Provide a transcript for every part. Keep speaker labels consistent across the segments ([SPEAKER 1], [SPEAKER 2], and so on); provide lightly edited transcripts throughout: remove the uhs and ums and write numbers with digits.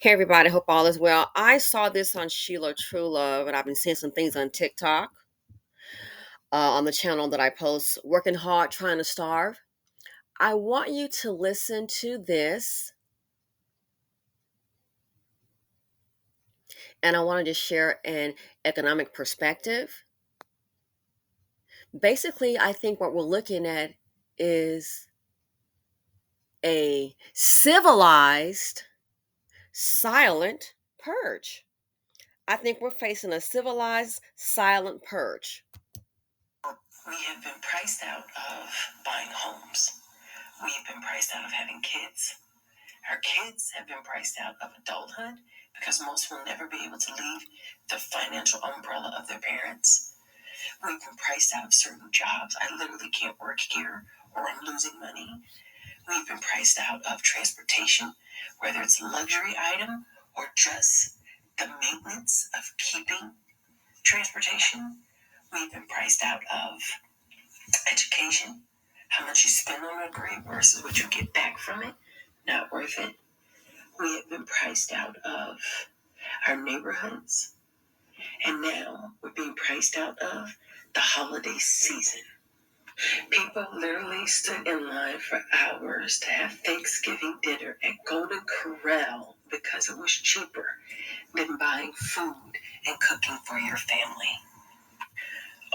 [SPEAKER 1] Hey everybody, hope all is well. I saw this on Sheila True Love, and I've been seeing some things on TikTok on the channel that I post. Working hard, trying to starve. I want you to listen to this, and I want to just share an economic perspective. Basically, I think what we're looking at is a civilized, silent purge. I think we're facing a civilized, silent purge.
[SPEAKER 2] We have been priced out of buying homes. We have been priced out of having kids. Our kids have been priced out of adulthood because most will never be able to leave the financial umbrella of their parents. We've been priced out of certain jobs. I literally can't work here or I'm losing money. We've been priced out of transportation, whether it's a luxury item or just the maintenance of keeping transportation. We've been priced out of education, how much you spend on a degree versus what you get back from it, not worth it. We have been priced out of our neighborhoods, and now we're being priced out of the holiday season. People literally stood in line for hours to have Thanksgiving dinner at Golden Corral because it was cheaper than buying food and cooking for your family.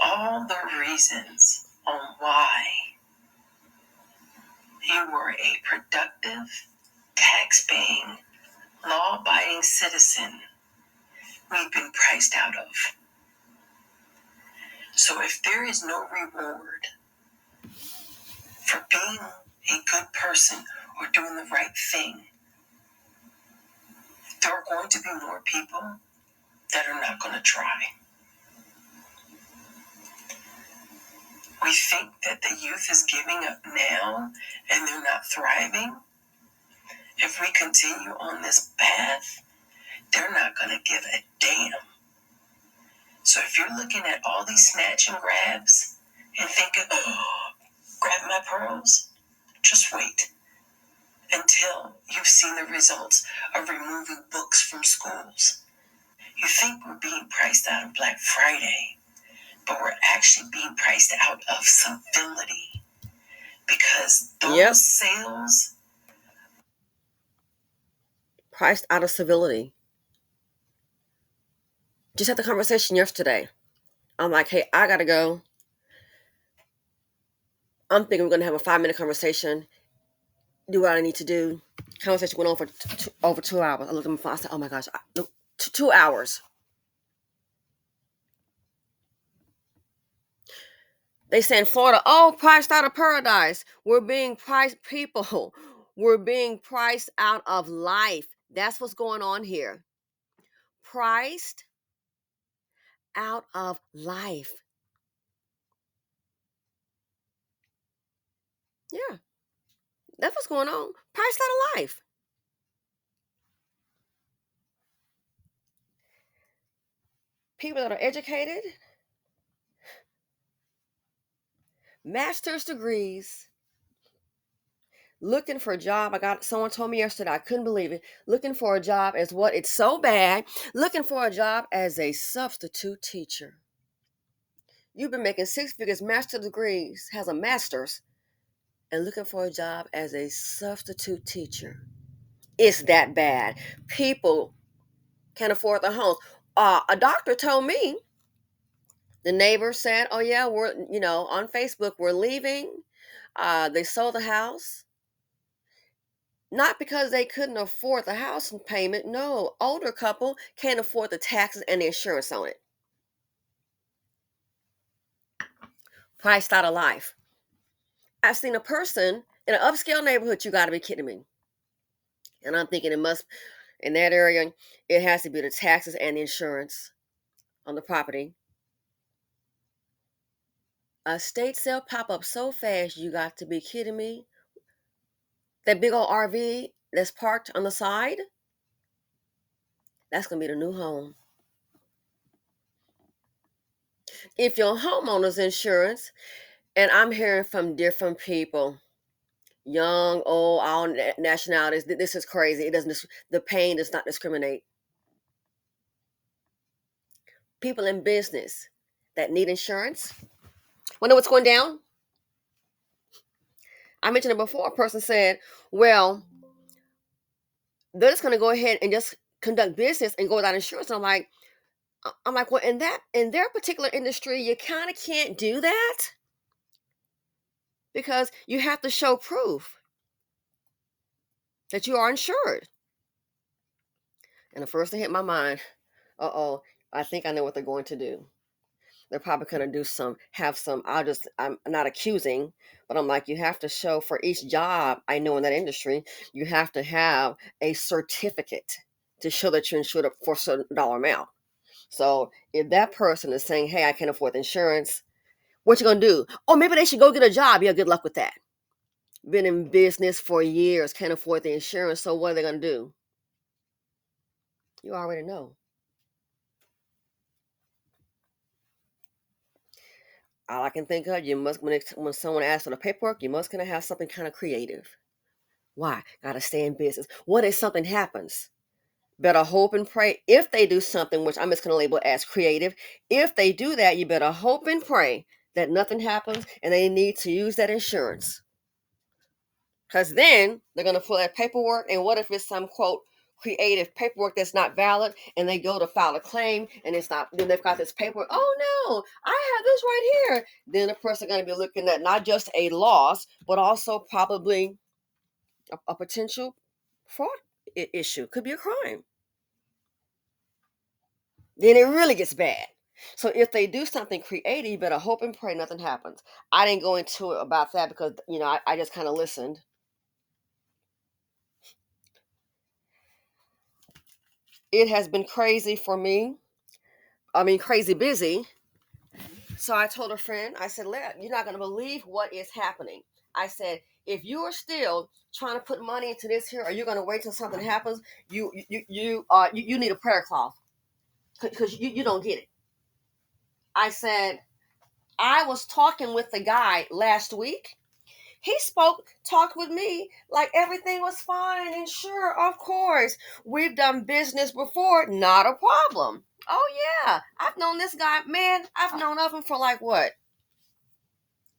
[SPEAKER 2] All the reasons on why you were a productive, tax-paying, law-abiding citizen we've been priced out of. So if there is no reward for being a good person or doing the right thing, there are going to be more people that are not going to try. We think that the youth is giving up now and they're not thriving. If we continue on this path, they're not going to give a damn. So if you're looking at all these snatch and grabs and thinking, oh, grab my pearls, just wait until you've seen the results of removing books from schools. You think we're being priced out of Black Friday, but we're actually being priced out of civility because those sales
[SPEAKER 1] Priced out of civility. Just had the conversation yesterday. I'm like, hey, I gotta go. I'm thinking we're gonna have a 5-minute conversation, do what I need to do. Conversation went on for over 2 hours. I looked at my phone. I said, oh my gosh, 2 hours. They say in Florida, oh, priced out of paradise. We're being priced, people. We're being priced out of life. That's what's going on here. Priced out of life. Yeah, that's what's going on. Priced out of life. People that are educated, master's degrees, looking for a job. Someone told me yesterday, I couldn't believe it. Looking for a job as what? It's so bad. Looking for a job as a substitute teacher. You've been making 6 figures, master's degrees, has a master's, and looking for a job as a substitute teacher. It's that bad. People can't afford their homes. A doctor told me, the neighbor said, oh yeah, we're, on Facebook, we're leaving. They sold the house. Not because they couldn't afford the house payment. No, older couple can't afford the taxes and the insurance on it. Priced out of life. I've seen a person in an upscale neighborhood. You got to be kidding me. And I'm thinking in that area, it has to be the taxes and the insurance on the property. A state sale pop up so fast, you got to be kidding me. That big old RV that's parked on the side, that's going to be the new home. If your homeowner's insurance, and I'm hearing from different people, young, old, all nationalities. This is crazy. It doesn't. The pain does not discriminate. People in business that need insurance. Want to know what's going down? I mentioned it before. A person said, "Well, they're just going to go ahead and just conduct business and go without insurance." And I'm like, well, in their particular industry, you kind of can't do that because you have to show proof that you are insured. And the first thing hit my mind, uh-oh, I think I know what they're going to do. They're probably going to do I'm not accusing, but I'm like, you have to show for each job I know in that industry, you have to have a certificate to show that you're insured for a certain dollar amount. So if that person is saying, hey, I can't afford insurance, what you gonna do? Oh, maybe they should go get a job. Yeah, good luck with that. Been in business for years, can't afford the insurance, so what are they gonna do? You already know. All I can think of, you must when someone asks for the paperwork, you must gonna have something kind of creative. Why? Gotta stay in business. What if something happens? Better hope and pray. If they do something, which I'm just gonna label as creative, if they do that, you better hope and pray that nothing happens and they need to use that insurance. Because then they're going to pull that paperwork. And what if it's some quote creative paperwork that's not valid and they go to file a claim and it's not, then they've got this paperwork. Oh no, I have this right here. Then the person going to be looking at not just a loss, but also probably a potential fraud issue. Could be a crime. Then it really gets bad. So if they do something creative, you better hope and pray nothing happens. I didn't go into it about that because, I just kind of listened. It has been crazy for me. I mean, crazy busy. So I told a friend, I said, you're not going to believe what is happening. I said, if you are still trying to put money into this here, or you're going to wait till something happens, you need a prayer cloth because you don't get it. I said, I was talking with the guy last week. He talked with me like everything was fine and sure, of course. We've done business before, not a problem. Oh yeah, I've known this guy, man. I've known of him for like what,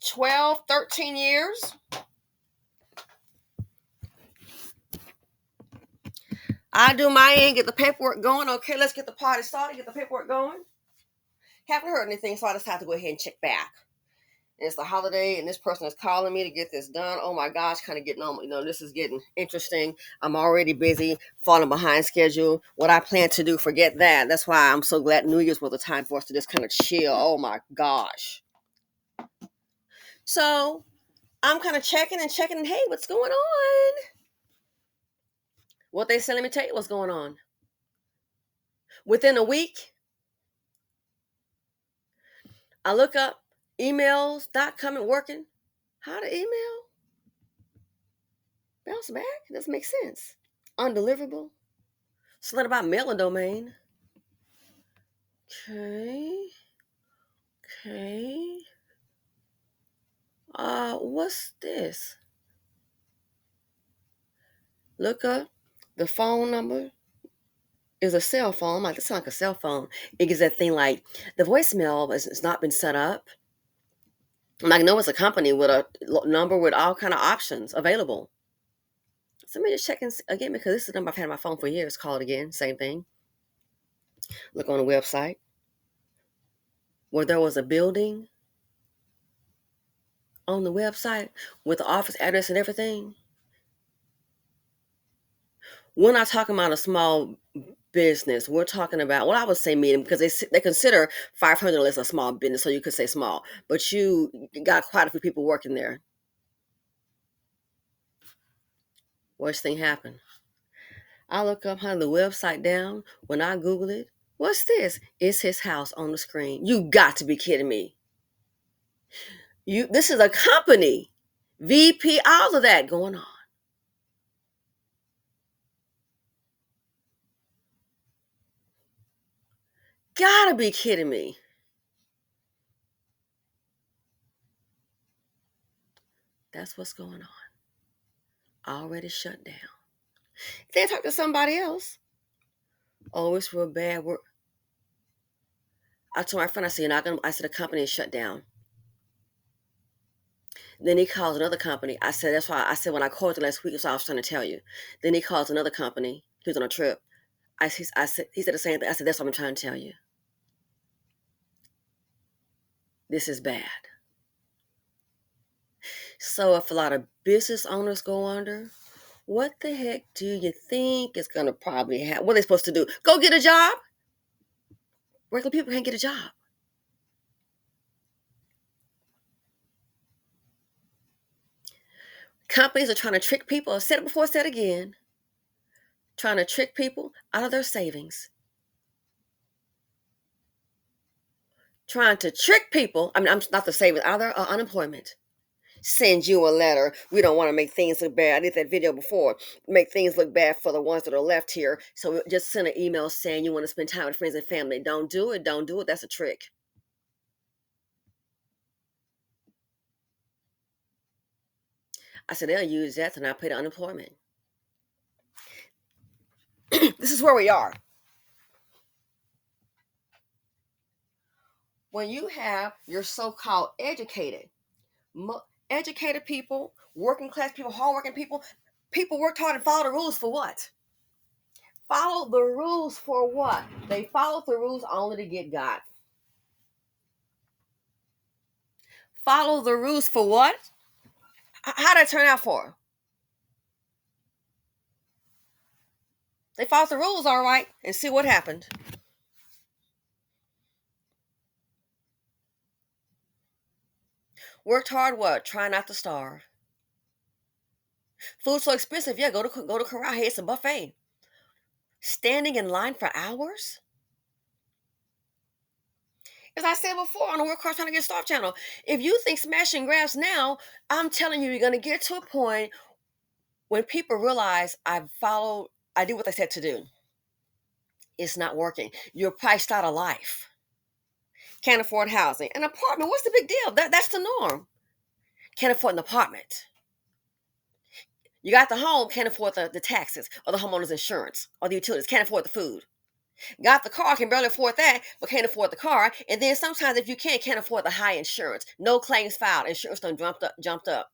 [SPEAKER 1] 12, 13 years. I do my end, get the paperwork going. Okay, let's get the party started, get the paperwork going. Haven't heard anything, so I just have to go ahead and check back. And it's the holiday, and this person is calling me to get this done. Oh my gosh, kind of getting on. This is getting interesting. I'm already busy, falling behind schedule. What I plan to do, forget that. That's why I'm so glad New Year's was the time for us to just kind of chill. Oh my gosh. So I'm kind of checking and checking. Hey, what's going on? What they said, let me tell you what's going on. Within a week, I look up emails not coming working. How to email? Bounce back? It doesn't make sense. Undeliverable. Something about mailing domain. Okay. Okay. What's this? Look up the phone number is a cell phone. I'm like, this sounds like a cell phone. It gives that thing like the voicemail has not been set up. I'm like, no, it's a company with a number with all kind of options available. So let me just check again because this is the number I've had on my phone for years. Call it again, same thing. Look on the website where there was a building on the website with the office address and everything. We're not talking about a small business. We're talking about, well, I would say medium because they consider 500 less a small business, so you could say small. But you got quite a few people working there. Worst thing happened. I look up the website down. When I Google it, what's this? It's his house on the screen. You got to be kidding me. This is a company. VP, all of that going on. Gotta be kidding me. That's what's going on. already shut down. Then talk to somebody else. Oh, it's real bad. I told my friend, I said, you're not gonna. I said the company is shut down. Then he calls another company. I said, that's why I said when I called you last week, that's what I was trying to tell you. Then he calls another company. He was on a trip. I said, he said the same thing. I said, that's what I'm trying to tell you. This is bad. So if a lot of business owners go under, what the heck do you think is going to probably happen? What are they supposed to do? Go get a job? Regular people can't get a job. Companies are trying to trick people. I've said it before, said it again. Trying to trick people out of their savings. Trying to trick people. I'm not the savings, out of their unemployment. Send you a letter. We don't want to make things look bad. I did that video before. Make things look bad for the ones that are left here. So just send an email saying you want to spend time with friends and family. Don't do it. Don't do it. That's a trick. I said they'll use that to not pay the unemployment. This is where we are. When you have your so-called educated people, working class people, hardworking people, people worked hard and follow the rules for what? Follow the rules for what? They followed the rules only to get got. Follow the rules for what? How did it turn out for them? They followed the rules all right, and see what happened. Worked hard what? Try not to starve. Food so expensive, yeah, go to Corral. Hey, it's a buffet. Standing in line for hours? As I said before on the Work Hard Trying to Get Starved channel, if you think smash and grabs now, I'm telling you, you're going to get to a point when people realize I did what they said to do. It's not working. You're priced out of life. Can't afford housing. An apartment, what's the big deal? That's the norm. Can't afford an apartment. You got the home, can't afford the taxes or the homeowner's insurance or the utilities, can't afford the food. Got the car, can barely afford that, but can't afford the car. And then sometimes if you can't afford the high insurance. No claims filed. Insurance done jumped up.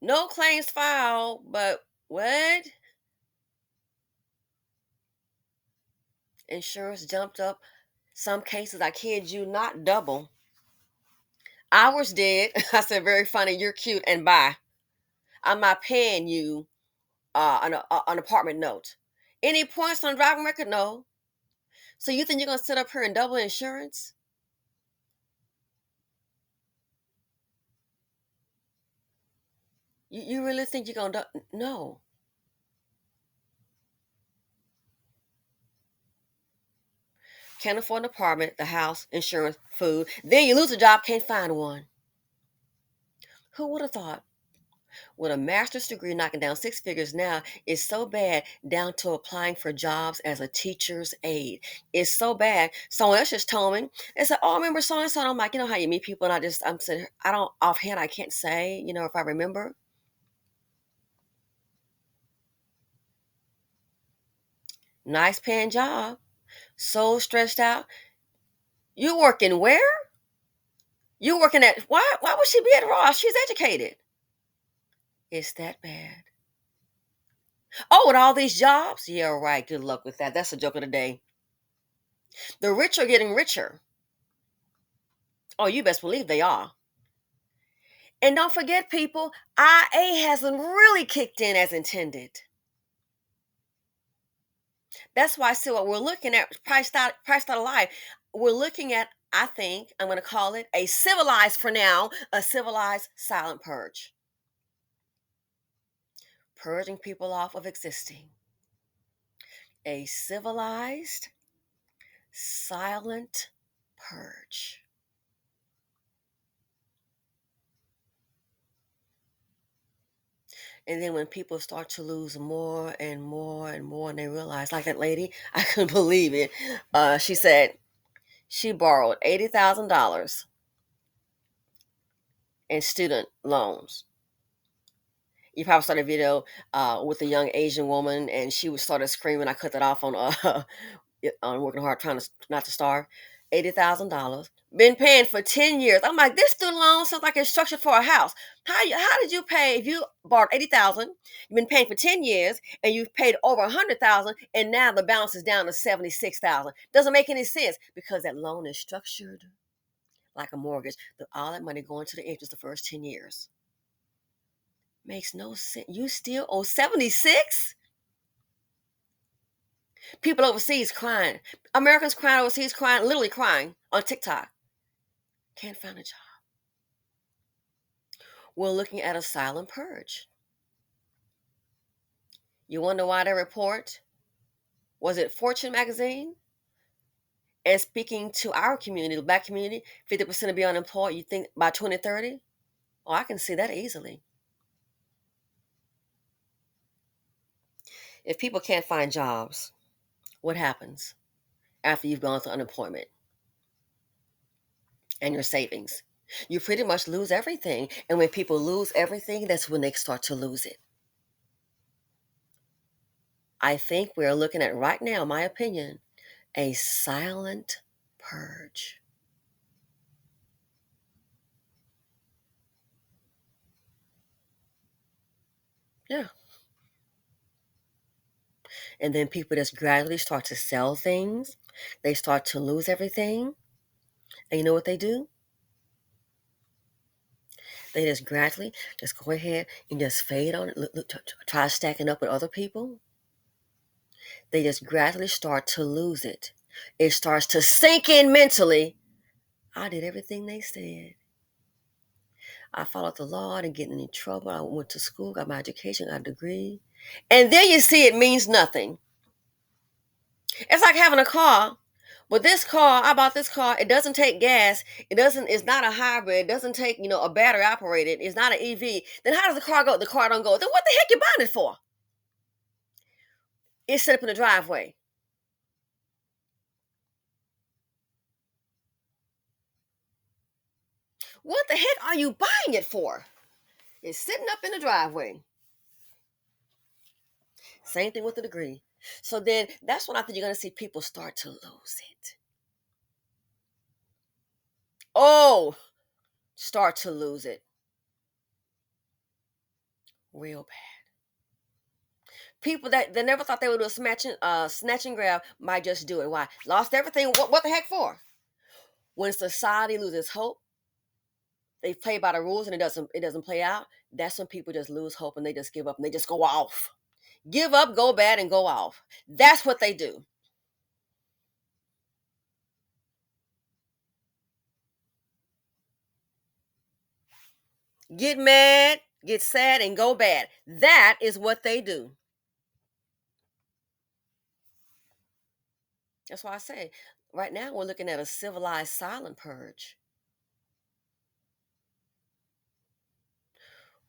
[SPEAKER 1] No claims filed, but what? Insurance jumped up. Some cases, I kid you not, double. Ours did. I said, very funny, you're cute, and bye. I'm not paying you an apartment note. Any points on driving record? No. So you think you're going to sit up here and double insurance? You really think you're going to? No. Can't afford an apartment, the house, insurance, food. Then you lose a job, can't find one. Who would have thought? With a master's degree knocking down six figures now, it's so bad down to applying for jobs as a teacher's aide. It's so bad. Someone else just told me, they said, oh, I remember so and so. I'm like, you know how you meet people, and I'm saying, I don't, offhand, I can't say, if I remember. Nice paying job. So stressed out. You working where? You working at, why would she be at Ross? She's educated. It's that bad. Oh, with all these jobs? Yeah, right. Good luck with that. That's the joke of the day. The rich are getting richer. Oh, you best believe they are. And don't forget, people, IA hasn't really kicked in as intended. That's why I said what we're looking at, priced out of life. We're looking at, I think, I'm going to call it a civilized for now, a civilized silent purge. Purging people off of existing. A civilized silent purge. And then when people start to lose more and more and more, and they realize, like that lady, I couldn't believe it. She said she borrowed $80,000 and student loans. You probably saw the video with a young Asian woman, and she was started screaming. I cut that off on on Working Hard, trying to not to starve. $80,000. Been paying for 10 years. I'm like, this student loan sounds like it's structured for a house. How did you pay if you borrowed 80,000? You've been paying for 10 years, and you've paid over 100,000, and now the balance is down to 76,000. Doesn't make any sense because that loan is structured like a mortgage. All that money going to the interest the first 10 years. Makes no sense. You still owe 76? People overseas crying. Americans crying overseas, crying, literally crying on TikTok. Can't find a job. We're looking at a silent purge. You wonder why they report? Was it Fortune magazine? And speaking to our community, the black community, 50% will be unemployed, you think by 2030? Oh, I can see that easily. If people can't find jobs, what happens after you've gone through unemployment and your savings? You pretty much lose everything. And when people lose everything, that's when they start to lose it. I think we're looking at right now, my opinion, a silent purge. Yeah. And then people just gradually start to sell things. They start to lose everything. And you know what they do? They just gradually just go ahead and just fade on it, try stacking up with other people. They just gradually start to lose it. It starts to sink in mentally. I did everything they said. I followed the law. I didn't get in any trouble. I went to school, got my education, got a degree. And then you see it means nothing. It's like having a car. But this car, I bought this car, it doesn't take gas. It's not a hybrid. It doesn't take, a battery operated. It's not an EV. Then how does the car go? The car don't go. Then what the heck you buying it for? It's set up in the driveway. What the heck are you buying it for? It's sitting up in the driveway. Same thing with the degree. So then that's when I think you're going to see people start to lose it. Oh, start to lose it. Real bad. People that they never thought they would do a snatch and grab might just do it. Why? Lost everything. What the heck for? When society loses hope, they play by the rules and it doesn't play out. That's when people just lose hope and they just give up and they just go off. Give up, go bad, and go off. That's what they do. Get mad, get sad, and go bad. That is what they do. That's why I say right now we're looking at a civilized silent purge.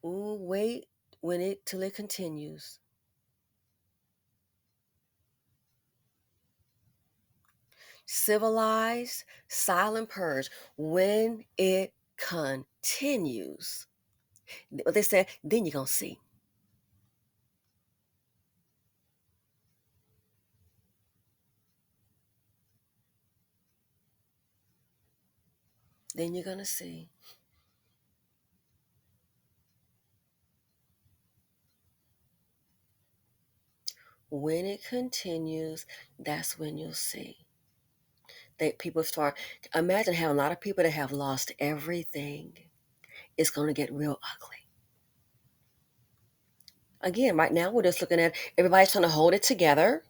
[SPEAKER 1] Ooh, wait till it continues. Civilized silent purge when it continues. What they said, then you're gonna see. Then you're gonna see. When it continues, that's when you'll see. That people start imagine having a lot of people that have lost everything. It's gonna get real ugly. Again, right now we're just looking at everybody's trying to hold it together,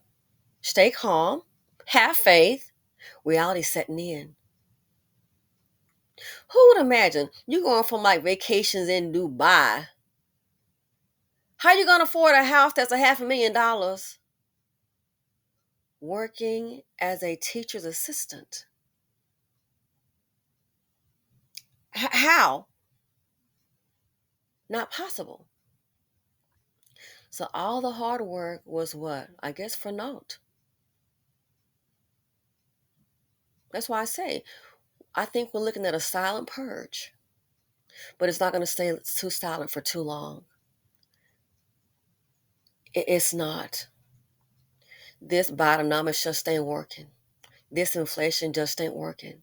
[SPEAKER 1] stay calm, have faith, reality setting in. Who would imagine you going from like vacations in Dubai? How you gonna afford a house that's a $500,000 working as a teacher's assistant? How? Not possible. So all the hard work was what? I guess for naught. That's why I say I think we're looking at a silent purge. but it's not going to stay too silent for too long. It's not. This Bidenomics just ain't working. This inflation just ain't working.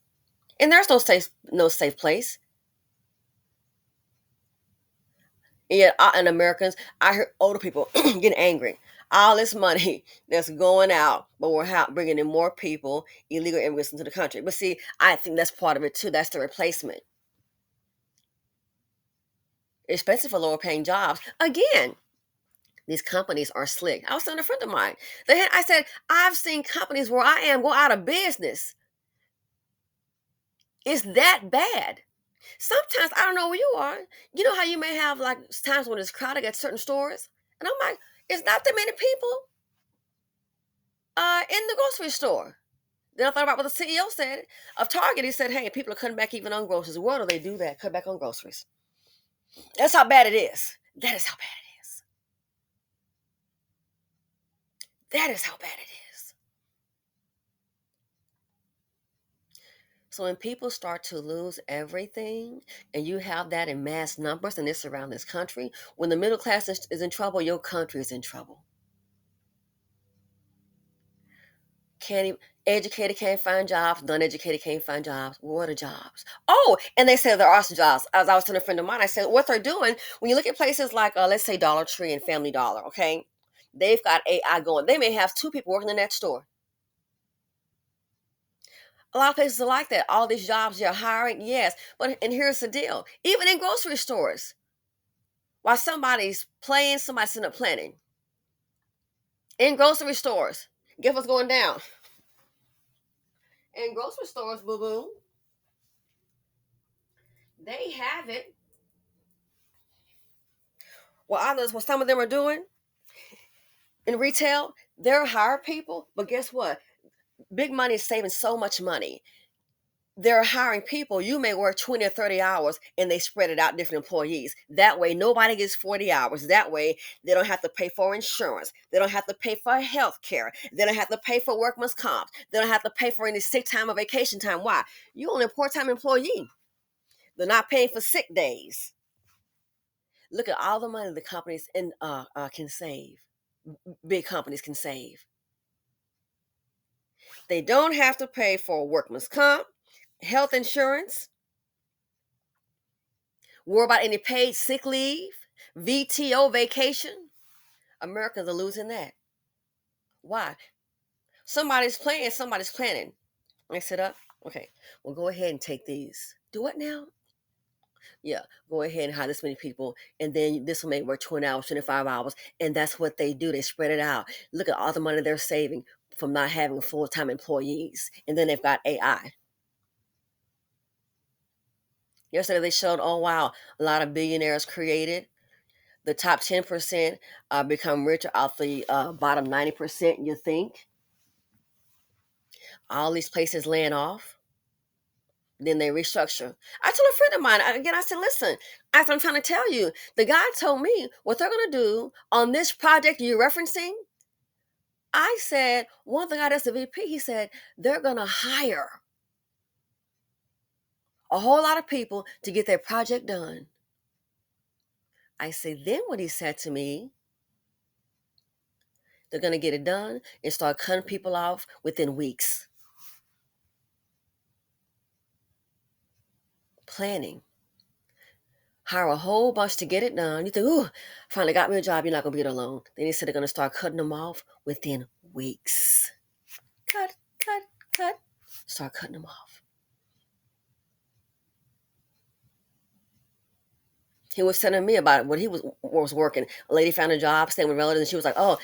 [SPEAKER 1] And there's no safe place. And yet, and Americans, I hear older people getting angry. All this money that's going out, but we're bringing in more people, illegal immigrants into the country. But see, I think that's part of it too. That's the replacement, especially for lower paying jobs. Again, these companies are slick. I was telling a friend of mine. I said, I've seen companies where I am go out of business. It's that bad. Sometimes I don't know where you are. You know how you may have like times when it's crowded at certain stores, and I'm like, it's not that many people in the grocery store. Then I thought about what the CEO said of Target. He said, "Hey, people are cutting back even on groceries. Why do they do that? Cut back on groceries. That's how bad it is. That is how bad it is. That is how bad it is." So when people start to lose everything, and you have that in mass numbers, and it's around this country, when the middle class is in trouble, your country is in trouble. Can't even, educated can't find jobs, non-educated can't find jobs. What are jobs? Oh, and they said there are some jobs. As I was telling a friend of mine, I said what they're doing when you look at places like let's say Dollar Tree and Family Dollar, okay? They've got AI going. They may have two people working in that store. A lot of places are like that. All these jobs you're hiring, yes. But and here's the deal. Even in grocery stores, while somebody's playing, somebody's sitting up planning. In grocery stores, guess what's going down? In grocery stores, boo-boo, they have it. Well, I know what some of them are doing in retail. They're hire people, but guess what? Big money is saving so much money. They're hiring people. You may work 20 or 30 hours and they spread it out different employees. That way, nobody gets 40 hours. That way, they don't have to pay for insurance. They don't have to pay for health care. They don't have to pay for workman's comp. They don't have to pay for any sick time or vacation time. Why? You only a part-time employee. They're not paying for sick days. Look at all the money the companies can save. Big companies can save. They don't have to pay for workman's comp, health insurance, worry about any paid sick leave, VTO vacation. Americans are losing that. Why? Somebody's playing, somebody's planning. Mix it up. Okay, well, go ahead and take these. Do what now? Yeah, go ahead and hire this many people, and then this will make work 20 hours, 25 hours. And that's what they do. They spread it out. Look at all the money they're saving from not having full-time employees. And then they've got AI. Yesterday they showed, oh wow, a lot of billionaires created. The top 10% become richer off the bottom 90%, you think. All these places laying off. Then they restructure. I told a friend of mine, again, I said, listen, after I'm trying to tell you, the guy told me what they're going to do on this project you're referencing. I said, one of the guy that's the VP, he said, they're going to hire a whole lot of people to get their project done. I said, then what he said to me, they're going to get it done and start cutting people off within weeks. Planning. Hire a whole bunch to get it done. You think, ooh, finally got me a job. You're not going to be it alone. Then he said they're going to start cutting them off within weeks. Cut, cut, cut. Start cutting them off. He was telling me about what he was working. A lady found a job, staying with relatives, and she was like, oh,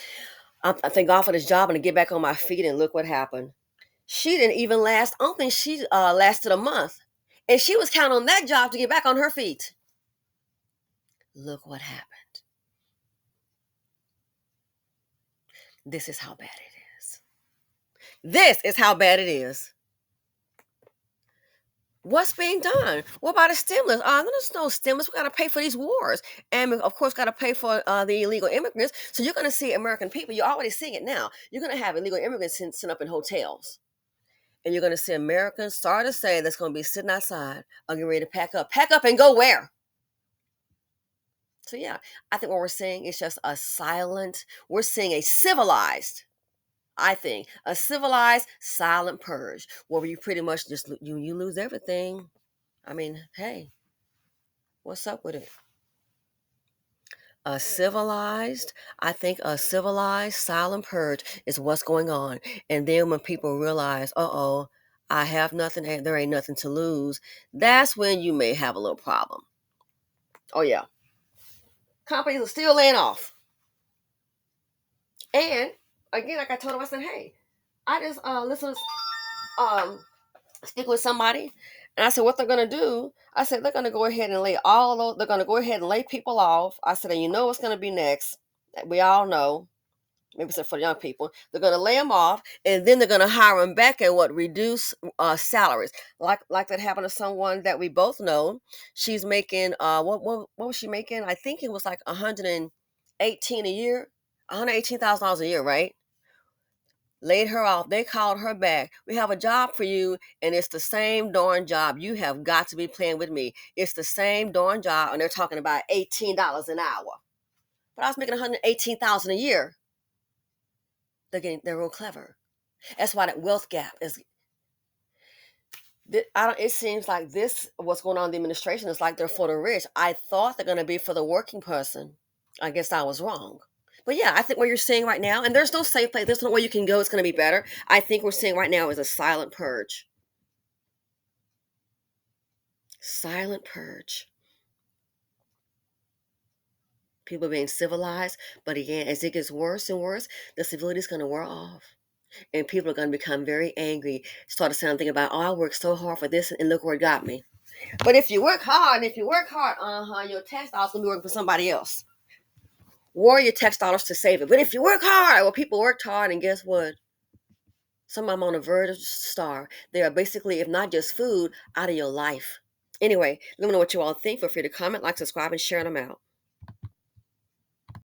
[SPEAKER 1] I thank God for this job and to get back on my feet, and look what happened. She didn't even last. I don't think she lasted a month. And she was counting on that job to get back on her feet. Look what happened. This is how bad it is. This is how bad it is. What's being done? What about a stimulus? There's no stimulus. We got to pay for these wars. And of course, got to pay for the illegal immigrants. So you're going to see American people. You're already seeing it now. You're going to have illegal immigrants sent up in hotels. And you're going to see Americans, sorry to say, that's going to be sitting outside, getting ready to pack up. Pack up and go where? So yeah, I think what we're seeing is just a silent, we're seeing a civilized, I think, a civilized silent purge where you pretty much just you lose everything. I mean, hey, what's up with it? A civilized, I think a civilized silent purge is what's going on. And then when people realize, uh-oh, I have nothing, there ain't nothing to lose, that's when you may have a little problem. Oh yeah. Companies are still laying off. And again, like I told him, I said, hey, I just listen um speak with somebody, and I said what they're gonna do. I said they're gonna go ahead and lay all those. They're gonna go ahead and lay people off. I said, and you know what's gonna be next? We all know. Maybe except for young people, they're gonna lay them off, and then they're gonna hire them back at what reduce salaries. Like that happened to someone that we both know. She's making what was she making? I think it was like 118 a year, $118,000 a year, right? Laid her off. They called her back. We have a job for you, and it's the same darn job. You have got to be playing with me. It's the same darn job, and they're talking about $18 an hour. But I was making 118,000 a year. They're real clever. That's why that wealth gap is. I don't. It seems like this what's going on in the administration is like they're for the rich. I thought they're going to be for the working person. I guess I was wrong. But yeah, I think what you're seeing right now, and there's no safe place. There's no way you can go. It's going to be better. I think we're seeing right now is a silent purge. Silent purge. People being civilized, but again, as it gets worse and worse, the civility is going to wear off, and people are going to become very angry. Start to sound thinking about, oh, I worked so hard for this, and look where it got me. But if you work hard, your tax dollars gonna be working for somebody else. War your tax dollars to save it. But if you work hard, well, people worked hard, and guess what? Some of them on the verge of starve. They are basically, if not just food, out of your life. Anyway, let me know what you all think. Feel free to comment, like, subscribe, and share them out.